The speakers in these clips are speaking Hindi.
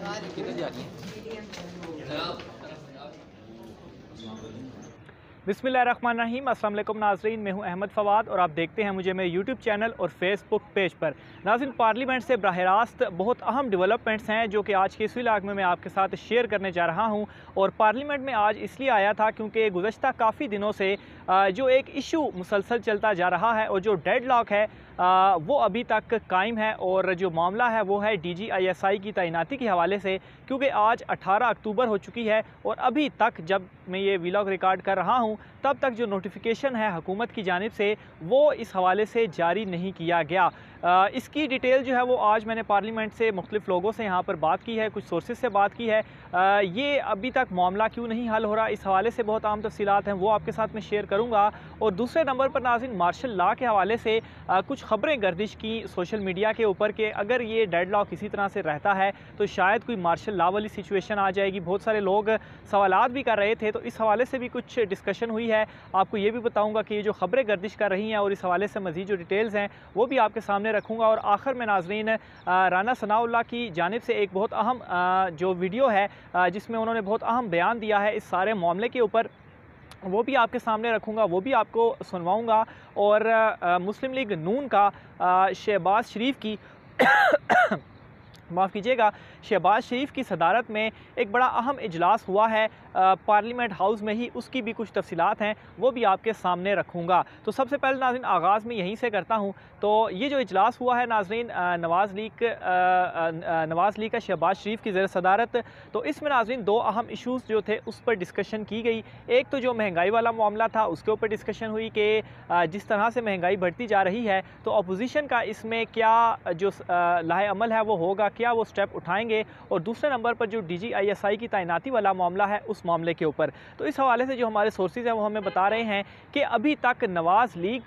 किधर जा रही है? बिस्मिल्लाहिर्रहमानिर्रहीम। अस्सलाम वालेकुम नाज़रीन, मैं हूं अहमद फ़वाद और आप देखते हैं मुझे मेरे यूट्यूब चैनल और फेसबुक पेज पर। नाज़रीन, पार्लियामेंट से बराह रास्त बहुत अहम डेवलपमेंट्स हैं जो कि आज के इस व्लॉग में मैं आपके साथ शेयर करने जा रहा हूं। और पार्लियामेंट में आज इसलिए आया था क्योंकि गुज़श्ता काफ़ी दिनों से जो एक इशू मुसलसल चलता जा रहा है और जो डेडलॉक है वो अभी तक कायम है। और जो मामला है वो है DGISI की तैनाती के हवाले से, क्योंकि आज 18 अक्टूबर हो चुकी है और अभी तक जब मैं ये व्लॉग रिकॉर्ड कर रहा हूँ तब तक जो नोटिफिकेशन है हुकूमत की जानिब से वो इस हवाले से जारी नहीं किया गया। इसकी डिटेल जो है वो आज मैंने पार्लियामेंट से मुख्तलिफ लोगों से यहाँ पर बात की है, कुछ सोर्सेज से बात की है। ये अभी तक मामला क्यों नहीं हल हो रहा, इस हवाले से बहुत आम तफसीलात हैं, वो आपके साथ मैं शेयर करूँगा। और दूसरे नंबर पर नाज़रीन, मार्शल लॉ के हवाले से कुछ खबरें गर्दिश की सोशल मीडिया के ऊपर कि अगर ये डेडलॉक इसी तरह से रहता है तो शायद कोई मार्शल लॉ वाली सिचुएशन आ जाएगी। बहुत सारे लोग सवालात भी कर रहे थे, तो इस हवाले से भी कुछ डिस्कशन हुई है। आपको ये भी बताऊंगा कि ये जो खबरें गर्दिश कर रही हैं और इस हवाले से मज़ीद जो डिटेल्स हैं वो भी आपके सामने रखूँगा। और आखिर में नाज़रीन, राना सनाउल्लाह की जानिब से एक बहुत अहम जो वीडियो है जिसमें उन्होंने बहुत अहम बयान दिया है इस सारे मामले के ऊपर, वो भी आपके सामने रखूँगा, वो भी आपको सुनवाऊँगा। और मुस्लिम लीग नून का शहबाज शरीफ की माफ़ कीजिएगा, शहबाज शरीफ की सदारत में एक बड़ा अहम इजलास हुआ है पार्लियामेंट हाउस में ही, उसकी भी कुछ तफसीलात हैं वो भी आपके सामने रखूँगा। तो सबसे पहले नाज़रीन आगाज़ में यहीं से करता हूँ। तो ये जो इजलास हुआ है नाज़रीन नवाज़ लीग का शहबाज शरीफ की ज़ेर सदारत, तो इसमें नाज़रीन दो अहम इशूज़ जो थे उस पर डिस्कशन की गई। एक तो जो महंगाई वाला मामला था उसके ऊपर डिस्कशन हुई कि जिस तरह से महंगाई बढ़ती जा रही है तो अपोजिशन का इसमें क्या जो लाहे अमल है वो होगा, क्या वो स्टेप उठाएंगे। और दूसरे नंबर पर जो DGISI की तैनाती वाला मामला है उस मामले के ऊपर, तो इस हवाले से जो हमारे सोर्सेज हैं वो हमें बता रहे हैं कि अभी तक नवाज़ लीग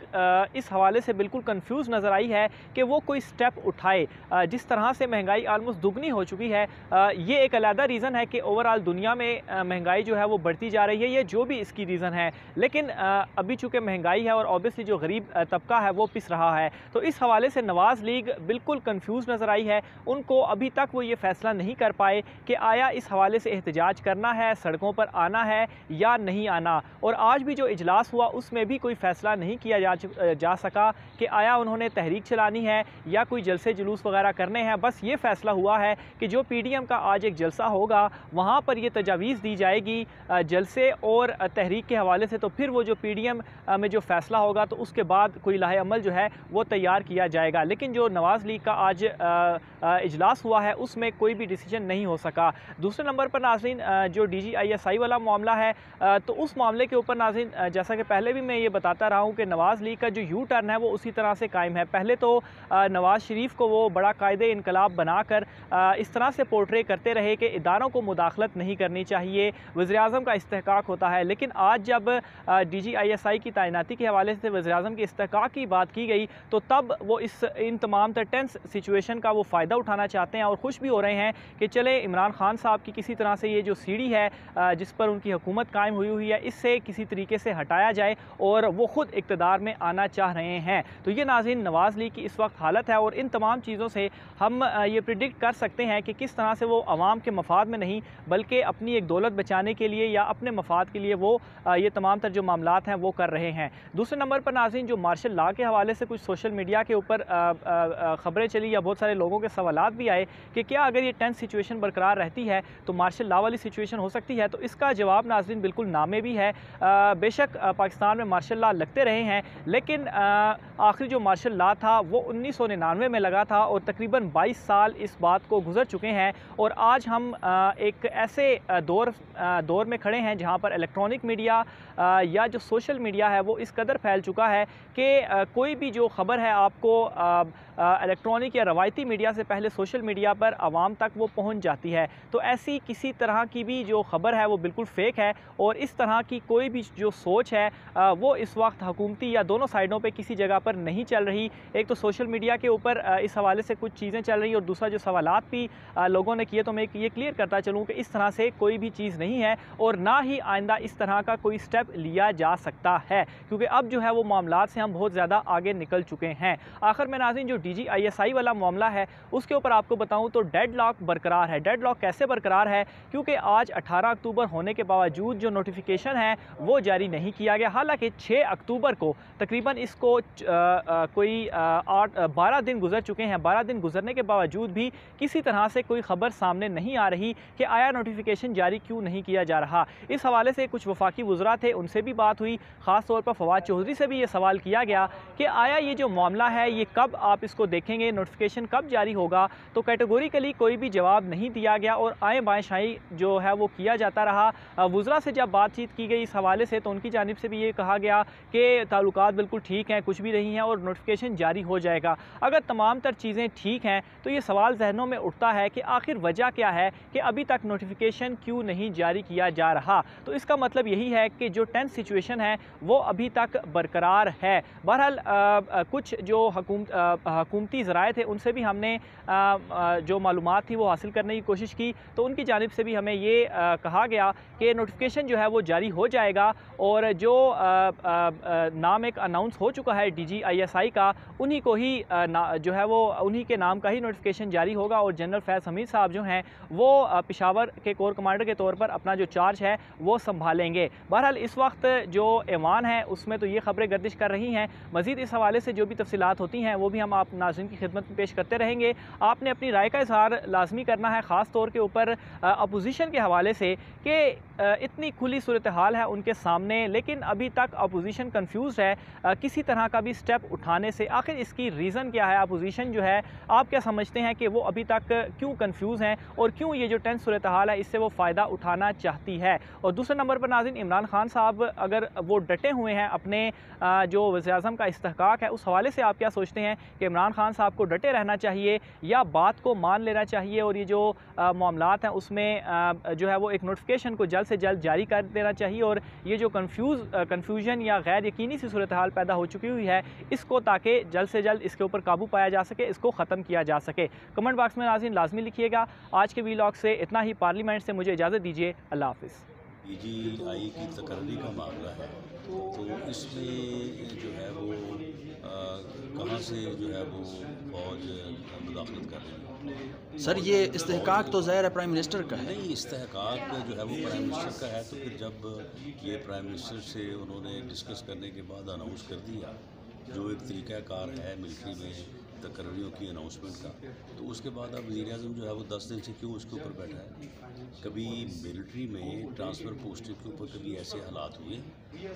इस हवाले से बिल्कुल कंफ्यूज नज़र आई है कि वो कोई स्टेप उठाए। जिस तरह से महंगाई आलमोस्ट दुगनी हो चुकी है, ये एक अलग रीज़न है कि ओवरऑल दुनिया में महंगाई जो है वो बढ़ती जा रही है, ये जो भी इसकी रीज़न है। लेकिन अभी चूँकि महंगाई है और ऑब्वियसली जो गरीब तबका है वो पिस रहा है, तो इस हवाले से नवाज़ लीग बिल्कुल कंफ्यूज नज़र आई है। उनको अभी तक वो ये फ़ैसला नहीं कर पाए कि आया इस हवाले से एहतजाज करना है, सड़कों पर आना है या नहीं आना। और आज भी जो इजलास हुआ उसमें भी कोई फ़ैसला नहीं किया जा सका कि आया उन्होंने तहरीक चलानी है या कोई जलसे जुलूस वगैरह करने हैं। बस ये फ़ैसला हुआ है कि जो PDM का आज एक जलसा होगा वहाँ पर ये तजावीज़ दी जाएगी जलसे और तहरीक के हवाले से, तो फिर वो जो PDM में जो फ़ैसला होगा तो उसके बाद कोई लाहे अमल जो है वो तैयार किया जाएगा। लेकिन जो नवाज़ लीग का आज इजलास हुआ है उसमें कोई भी डिसीजन नहीं हो सका। दूसरे नंबर पर नाज़रीन जो DGISI वाला मामला है, तो उस मामले के ऊपर नाज़रीन जैसा कि पहले भी मैं ये बताता रहा हूँ कि नवाज़ लीग का जो यू टर्न है वो उसी तरह से कायम है। पहले तो नवाज़ शरीफ को वो बड़ा कायदे इनकलाब बनाकर इस तरह से पोर्ट्रे करते रहे कि इदारों को मुदाखलत नहीं करनी चाहिए, वज़ीर-ए-आज़म का इस्तेहकाक होता है। लेकिन आज जब DGISI की तैनाती के हवाले से वज़ीर-ए-आज़म के इस्तेहकाक की बात की गई तो तब वो इन तमाम टेंस सिचुएशन का वो फ़ायदा उठाना चाहते हैं और खुश भी हो रहे हैं कि चले इमरान खान साहब की किसी तरह से ये जो सीढ़ी है जिस पर उनकी हुकूमत कायम हुई है इससे किसी तरीके से हटाया जाए और वो ख़ुद इक़्तिदार में आना चाह रहे हैं। तो ये नाज़रीन नवाज़ लीग की इस वक्त हालत है और इन तमाम चीज़ों से हम ये प्रिडिक्ट कर सकते हैं कि किस तरह से वो आवाम के मफाद में नहीं बल्कि अपनी एक दौलत बचाने के लिए या अपने मफाद के लिए वो ये तमाम तर जो मामलात हैं वो कर रहे हैं। दूसरे नंबर पर नाज़रीन जो मार्शल लॉ के हवाले से कुछ सोशल मीडिया के ऊपर ख़बरें चली या बहुत सारे लोगों के सवालात भी आए कि क्या अगर ये टेंस सिचुएशन बरकरार रहती है तो मार्शल लॉ वाली सिचुएशन हो सकती है। तो इसका जवाब नाज़रीन बिल्कुल नामे भी है। बेशक पाकिस्तान में मार्शल लॉ लगते रहे हैं, लेकिन आखिरी जो मार्शल लॉ था वो 1999 में लगा था और तकरीबन 22 साल इस बात को गुजर चुके हैं। और आज हम एक ऐसे दौर में खड़े हैं जहाँ पर इलेक्ट्रॉनिक मीडिया या जो सोशल मीडिया है वो इस कदर फैल चुका है कि कोई भी जो ख़बर है आपको इलेक्ट्रॉनिक या रवायती मीडिया से पहले सोशल मीडिया पर आवाम तक वो पहुंच जाती है। तो ऐसी किसी तरह की भी जो ख़बर है वो बिल्कुल फ़ेक है और इस तरह की कोई भी जो सोच है वो इस वक्त हुकूमती या दोनों साइडों पे किसी जगह पर नहीं चल रही। एक तो सोशल मीडिया के ऊपर इस हवाले से कुछ चीज़ें चल रही और दूसरा जो सवालात भी लोगों ने किए, तो मैं ये क्लियर करता चलूँ कि इस तरह से कोई भी चीज़ नहीं है और ना ही आइंदा इस तरह का कोई स्टेप लिया जा सकता है, क्योंकि अब जो है वो मामलात से हम बहुत ज़्यादा आगे निकल चुके हैं। आखिर में नाज़रीन जो DGISI वाला मामला है उसके ऊपर आपको बताऊं तो डेडलॉक बरकरार है। डेडलॉक कैसे बरकरार है? क्योंकि आज 18 अक्टूबर होने के बावजूद जो नोटिफिकेशन है वो जारी नहीं किया गया। हालांकि 6 अक्टूबर को तकरीबन इसको कोई 12 दिन गुजर चुके हैं। 12 दिन गुजरने के बावजूद भी किसी तरह से कोई ख़बर सामने नहीं आ रही कि आया नोटिफिकेशन जारी क्यों नहीं किया जा रहा। इस हवाले से कुछ वफाकी वज़रा थे, उनसे भी बात हुई। ख़ास तौर पर फवाद चौधरी से भी ये सवाल किया गया कि आया ये जो मामला है ये कब आप इसको देखेंगे, नोटिफिकेशन कब जारी होगा? तो कैटेगोरिकली कोई भी जवाब नहीं दिया गया और आए बाएँ शाही जो है वो किया जाता रहा। वज़रा से जब बातचीत की गई इस हवाले से तो उनकी जानिब से भी ये कहा गया कि ताल्लुकात बिल्कुल ठीक हैं, कुछ भी नहीं है और नोटिफिकेशन जारी हो जाएगा। अगर तमाम तर चीज़ें ठीक हैं तो ये सवाल जहनों में उठता है कि आखिर वजह क्या है कि अभी तक नोटिफिकेशन क्यों नहीं जारी किया जा रहा। तो इसका मतलब यही है कि जो टेंस सिचुएशन है वो अभी तक बरकरार है। बहरहाल कुछ जो हुकूमती ज़राए थे उनसे भी हमने जो मालूमात थी वो हासिल करने की कोशिश की, तो उनकी जानिब से भी हमें ये कहा गया कि नोटिफिकेशन जो है वो जारी हो जाएगा और जो नाम एक अनाउंस हो चुका है DGISI का, उन्हीं को ही जो है वो उन्हीं के नाम का ही नोटिफिकेशन जारी होगा और जनरल फैज़ हमीद साहब जो हैं वो पेशावर के कोर कमांडर के तौर पर अपना जो चार्ज है वो संभालेंगे। बहरहाल इस वक्त जो ऐवान है उसमें तो ये खबरें गर्दिश कर रही हैं। मज़ीद इस हवाले से जो भी तफसीलात होती हैं वो भी हम आप नाज़रीन की खिदमत में पेश करते रहेंगे। आपने अपनी राय का इज़हार लाजमी करना है, ख़ास तौर के ऊपर अपोजिशन के हवाले से कि इतनी खुली सूरत हाल है उनके सामने, लेकिन अभी तक अपोजिशन कन्फ्यूज़ है किसी तरह का भी स्टेप उठाने से। आखिर इसकी रीज़न क्या है? अपोजिशन जो है आप क्या समझते हैं कि वो अभी तक क्यों कन्फ्यूज़ हैं और क्यों ये जो टेंस सूरत हाल है इससे वो फ़ायदा उठाना चाहती है? और दूसरे नंबर पर नाज़रीन, इमरान खान साहब अगर वो डटे हुए हैं अपने जो वज़ीर-ए-आज़म का इस्तेहकाक है उस हवाले से आप क्या सोचते हैं कि इमरान खान साहब को डटे रहना चाहिए या बात को मान लेना चाहिए और ये जो मामलात हैं उसमें जो है वो एक नोटिफिकेशन को जल्द से जल्द जारी कर देना चाहिए और ये जो कन्फ्यूजन या गैर यकीनी सी सूरत हाल पैदा हो चुकी हुई है इसको ताकि जल्द से जल्द इसके ऊपर काबू पाया जा सके, इसको ख़त्म किया जा सके? कमेंट बॉक्स में नाज़रीन लाजमी लिखिएगा। आज के व्लॉग से इतना ही। पार्लियामेंट से मुझे इजाज़त दीजिए। अल्लाह हाफ़िज़। DGI की तकर्री का मामला है तो इसमें जो है वो कहाँ से जो है वो फौज मुदाखलत कर रही है? सर ये इस्तेहकाक तो ज़ाहिर है प्राइम मिनिस्टर का है। नहीं, इस्तेहकाक जो है वो प्राइम मिनिस्टर का है, तो फिर जब ये प्राइम मिनिस्टर से उन्होंने डिस्कस करने के बाद अनाउंस कर दिया जो एक तरीक़ाकार है मिलिट्री में तकर्रियों की अनाउंसमेंट का, तो उसके बाद अब वज़ीर-ए-आज़म जो है वो 10 दिन से क्यों उसके ऊपर बैठा है? कभी मिलिट्री में ट्रांसफ़र पोस्टिंग के ऊपर कभी ऐसे हालात हुए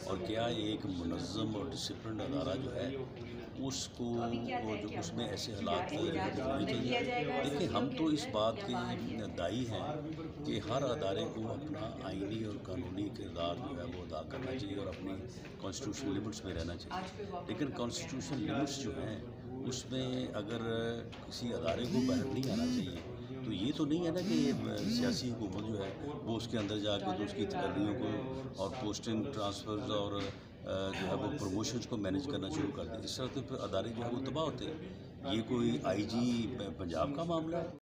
और क्या एक मुनज़्ज़म और डिसिप्लिन अदारा जो है उसको जो उसमें ऐसे हालात होने चाहिए? देखिए, हम तो इस बात के दाई हैं कि हर अदारे को अपना आइनी और कानूनी किरदार जो है वो अदा करना चाहिए और अपनी कॉन्स्टिट्यूशनल लिमिट्स में रहना चाहिए। लेकिन कॉन्स्टिट्यूशनल लिमिट्स जो हैं उसमें अगर किसी अदारे को बाहर नहीं आना चाहिए तो ये तो नहीं है ना कि ये सियासी हुकूमत जो है वो उसके अंदर जाकर तो उसकी तकर्रियों को और पोस्टिंग ट्रांसफ़र्स और जो है वो प्रमोशंस को मैनेज करना शुरू कर दें। इस तरह तो फिर अदारे जो है वो तबाह होते हैं। ये कोई IG पंजाब का मामला है?